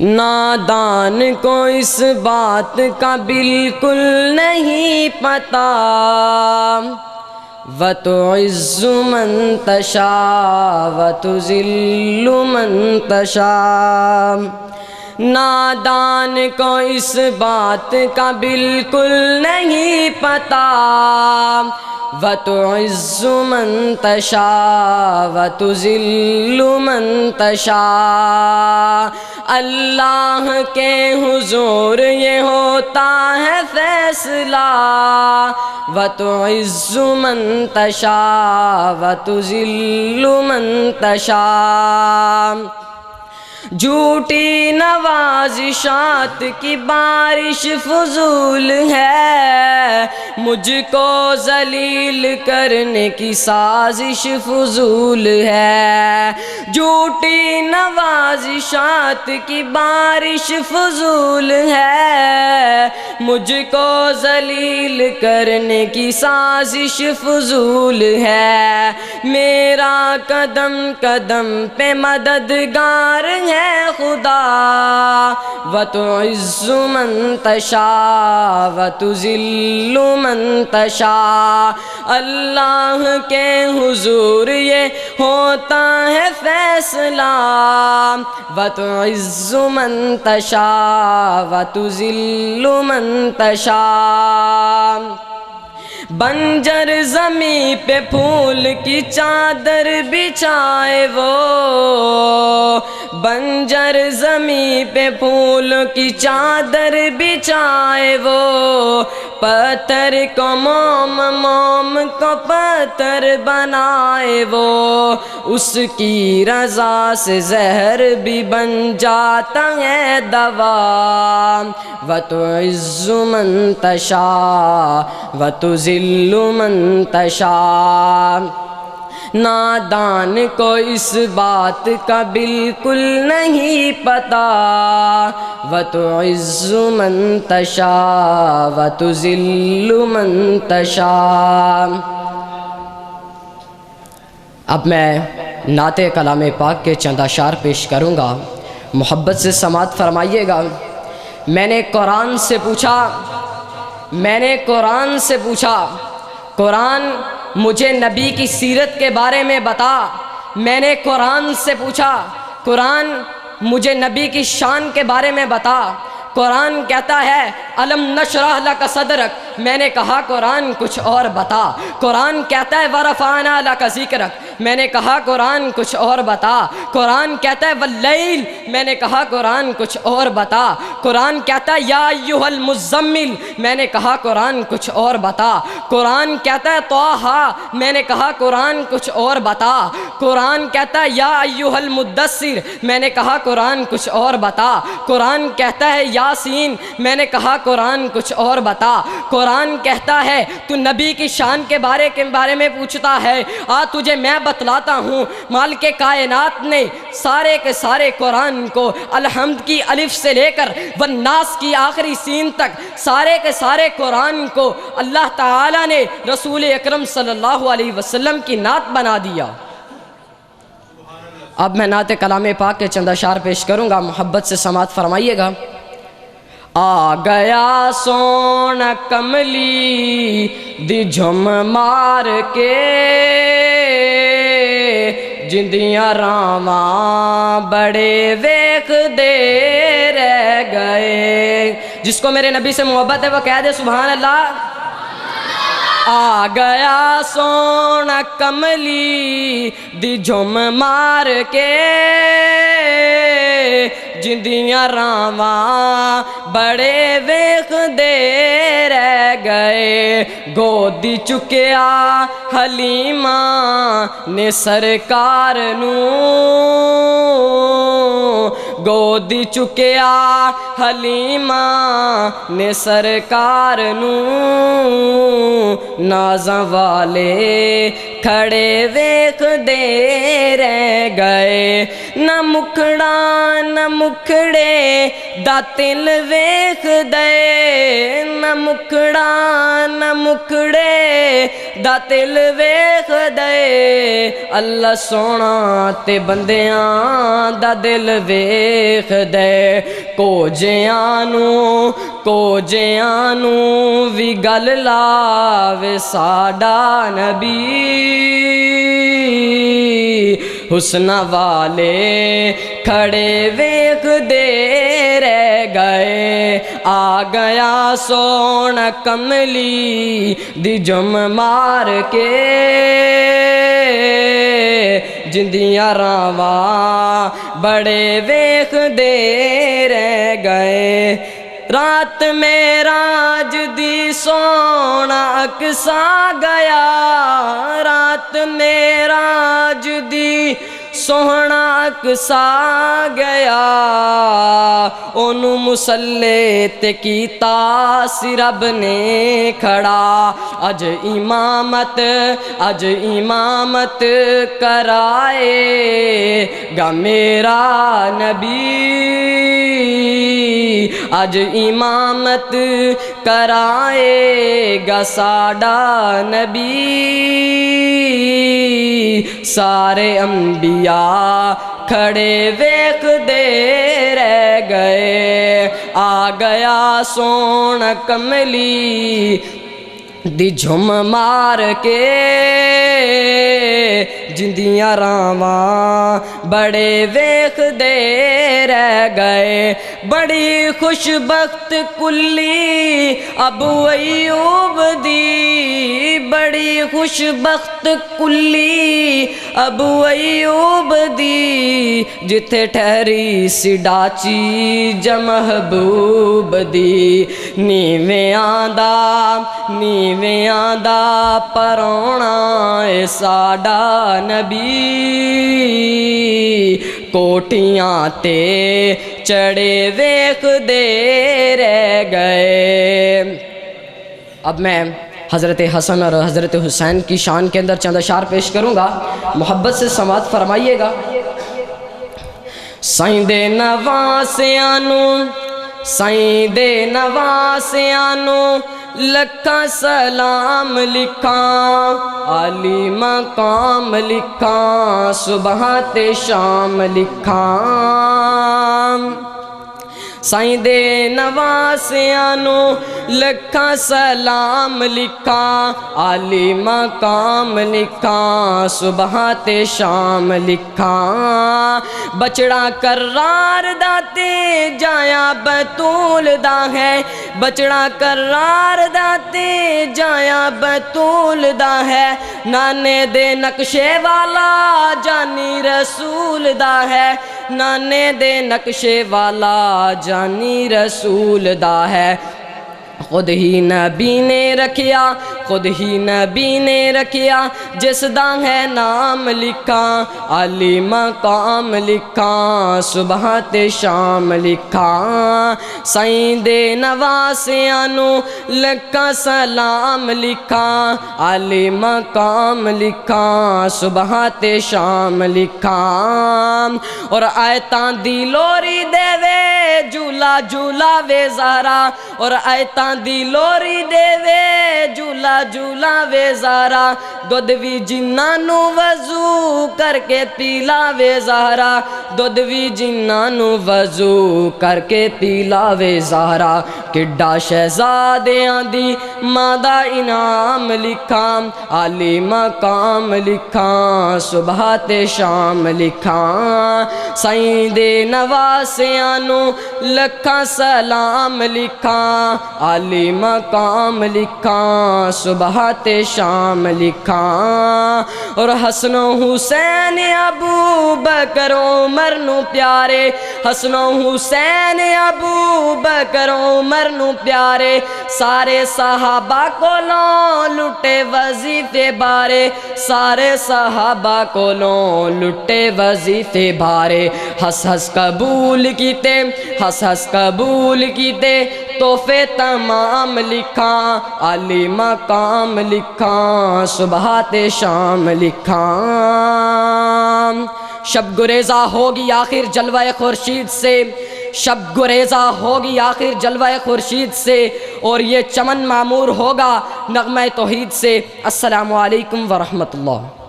نادان کو اس بات کا بالکل نہیں پتہ، وَتُعِزُّ مَن تَشَاءُ وَتُذِلُّ مَن تَشَاءُ۔ نادان کو اس بات کا بالکل نہیں پتہ، وَتُعِزُّ مَن تَشَاءُ وَتُذِلُّ مَن تَشَاءُ۔ اللہ کے حضور یہ ہوتا ہے فیصلہ، وَتُعِزُّ مَن تَشَاءُ وَتُذِلُّ مَن تَشَاءُ۔ جھوٹی نوازشات کی بارش فضول ہے، مجھ کو ذلیل کرنے کی سازش فضول ہے۔ جھوٹی نوازشات کی بارش فضول ہے، مجھ کو ذلیل کرنے کی سازش فضول ہے۔ میرا قدم قدم پہ مددگار ہے خدا، وَتُعِزُّ مَن تَشَاءُ وَتُذِلُّ مَن تَشَاءُ۔ اللہ کے حضور یہ ہوتا ہے فیصلہ، وَتُعِزُّ مَن تَشَاءُ وَتُذِلُّ مَن تَشَاءُ۔ بنجر زمیں پہ پھول کی چادر بچھائے وہ، بنجر زمیں پہ پھول کی چادر بچھائے وہ، پتھر کو موم موم کو پتھر بنائے وہ، اس کی رضا سے زہر بھی بن جاتا ہے دوا، وَتُعِزُّ مَن تَشَاءُ وَتُذِلُّ مَن تَشَاءُ۔ نادان کو اس بات کا بالکل نہیں پتہ، وَتُعِزُّ مَن تَشَاءُ وَتُذِلُّ مَن تَشَاءُ۔ اب میں نعت کلام پاک کے چند اشعار پیش کروں گا، محبت سے سماعت فرمائیے گا۔ میں نے قرآن سے پوچھا، قرآن مجھے نبی کی سیرت کے بارے میں بتا۔ میں نے قرآن سے پوچھا، قرآن مجھے نبی کی شان کے بارے میں بتا۔ قرآن کہتا ہے الم نشرح لک صدرک، میں نے کہا قرآن کچھ اور بتا۔ قرآن کہتا ہے ورفعنا لک ذکرک، میں نے کہا قرآن کچھ اور بتا۔ قرآن کہتا ہے واللیل، میں نے کہا قرآن کچھ اور بتا۔ قرآن کہتا ہے یا ایھا المزمل، میں نے کہا قرآن کچھ اور بتا۔ قرآن کہتا ہے طٰہٰ، میں نے کہا قرآن کچھ اور بتا۔ قرآن کہتا ہے یا ایھا المدثر، میں نے کہا قرآن کچھ اور بتا۔ قرآن کہتا ہے یاسین، میں نے کہا قرآن کچھ اور بتا۔ قرآن کہتا ہے تو نبی کی شان کے بارے میں پوچھتا ہے، تجھے میں بتلاتا ہوں۔ مالک کائنات نے سارے کے سارے قرآن کو الحمد کی الف سے لے کر والناس کی آخری سین تک سارے کے سارے قرآن کو اللہ تعالیٰ نے رسول اکرم صلی اللہ علیہ وسلم کی نعت بنا دیا۔ اب میں نعت کلام پاک کے چند اشعار پیش کروں گا، محبت سے سماعت فرمائیے گا۔ آ گیا سونا کملی دی جھم مار کے، جندیاں راواں بڑے ویکھ دے رہ گئے۔ جس کو میرے نبی سے محبت ہے وہ کہہ دے سبحان اللہ۔ آ گیا سونا کملی دی جھم مار کے، جندیاں راواں بڑے ویکھ دے رہ گئے۔ گودی چکیا حلیمہ نے سرکار نوں، گود چکیا حلیمہ نے سرکار نوں نازاں والے کھڑے ویکھ دے رہ گئے نہ مکھڑا نہ مکھڑے دا دل ویکھ دے نہ مکھڑا نہ مکھڑے دا دل ویکھ دے اللہ سونا تے بندیاں دا دل ویکھ دے کوجیاں نوں وی گل لاوے ساڈا نبی حسن والے کھڑے ویکھ دے رہ گئے آ گیا سونا کملی دی جم مار کے جندیاں راواں بڑے ویکھ دے رہ گئے رات معراج دی سونا اقصا گیا رات معراج دی سونا اقصا گیا اونوں مصلی تے کیتا سی رب نے کھڑا اج امامت کرائے گا میرا نبی اج امامت کرائے گا ساڈا نبی سارے انبیاء کھڑے ویکھ دے رہ گئے آ گیا سونا کملی دی جھم مار کے جندیاں راواں بڑے ویکھ دے رہ گئے بڑی خوش بخت کلی ابو ایوب دی بڑی خوش بخت کلی ابو ایوب دی جتھے ٹھہری سی ڈاچی جا محبوب دی نیویاں دا پرونا اے ساڈا نبی کوٹیاں تے چڑھے ویکھ دے رہ گئے اب میں حضرت حسن اور حضرت حسین کی شان کے اندر چند اشعار پیش کروں گا محبت سے سماعت فرمائیے گا سائیں دے نواسیاں نوں لکھاں سلام لکھاں عالی مقام لکھاں صبح تے شام لکھاں سائیں دے نواسیاں نوں لکھاں سلام لکھاں عالی مقام لکھاں صبح تے شام لکھاں بچڑا کرار دا تے جایا بطول دا ہے بچڑا کرار دا تے جایا بطول دا ہے نانے دے نقشے والا جانی رسول دا ہے نانے دے نقشے والا جانی رسول دا ہے خود ہی نبی نے رکھیا جس دا ہے نام لکھاں علی مقام لکھاں صبح تے شام لکھاں سائیں دے نواسیاں نوں لکھاں سلام لکھاں علی مقام لکھاں صبح تے شام لکھاں اور آیتاں دی لوری دے وے جھولا جھولا وے زہرا اور آیتاں دی لوری دے وے جھولا جھولا وے زہرا دودھ وی جنہاں نوں وضو کر کے پیلا وے زہرا دودھ وی جنہاں نوں وضو کر کے پیلا وے زہرا کڈا شہزادیاں دی ماں دا انعام لکھاں عالی مقام لکھاں صبح تے شام لکھاں سائیں دے نواسیاں نوں لکھاں سلام لکھاں عالی مقام لکھاں صبح تے شام لکھاں لکھاں اور حسن و حسین ابو بکر عمر نو پیارے حسن و حسین ابو بکر عمر نو پیارے سارے صحابہ کولوں لٹے وظیفے بارے سارے صحابہ کولوں لٹے وظیفے بارے ہس ہس قبول کیتے ہس ہس قبول کیتے تحفے تمام لکھاں علی مقام لکھاں صبح تے شام لکھاں شب گریزہ ہوگی آخر جلوہ خورشید سے شب گریزہ ہوگی آخر جلوہ خورشید سے اور یہ چمن معمور ہوگا نغمہ توحید سے۔ السلام علیکم ورحمۃ اللہ۔